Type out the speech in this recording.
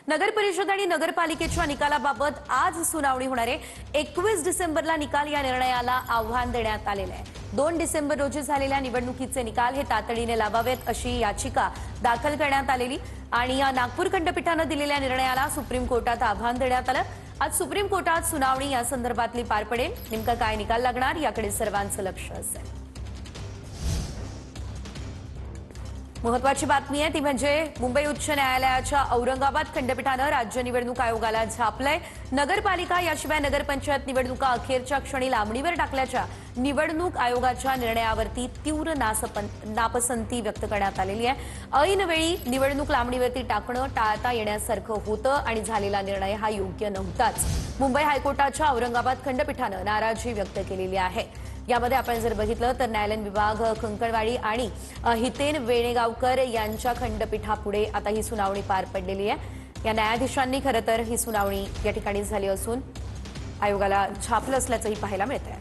नगर परिषद आणि नगरपालिकेच्या निकालाबाबत आज सुनावणी होणार आहे। 21 डिसेंबरला निकाल या निर्णयाला आव्हान देण्यात आलेले आहे। 2 डिसेंबर रोजी झालेल्या निवडणुकीचे निकाल हे तातडीने लावावेत अशी याचिका दाखल करण्यात आलेली आणि या नागपूर खंडपीठाने दिलेल्या निर्णयाला सुप्रीम कोर्टात आव्हान देण्यात आलं। आज सुप्रीम कोर्टात सुनावणी या संदर्भातली पार पडेल। नेमका काय निकाल लागणार याकडे सर्वांचं लक्ष असेल। महत्वाची बातमी आहे ती म्हणजे मुंबई उच्च न्यायालयाच्या औरंगाबाद खंडपीठाने राज्य निवडणूक आयोगाला झापलंय। नगरपालिका याशिवाय नगरपंचायत निवडणुका अखेरच्या क्षणी लांबणीवर टाकल्याच्या निवडणूक आयोगाच्या निर्णयावरती तीव्र नापसंती व्यक्त करण्यात आलेली आहे। ऐनवेळी निवडणूक लांबणीवरती टाकणं टाळता येण्यासारखं होतं आणि झालेला निर्णय हा योग्य नव्हताच। मुंबई हायकोर्टाच्या औरंगाबाद खंडपीठाने नाराजी व्यक्त केलेली आहे। यामध्ये आपण जर बघितलं तर न्यायालयीन विभाग खंकणवाडी आणि हितेन वेणेगावकर यांच्या खंडपीठापुढे आता ही सुनावणी पार पडलेली आहे। या न्यायाधीशांनी खरं तर ही सुनावणी या ठिकाणी झाली असून आयोगाला झापलं असल्याचंही पाहायला मिळतंय।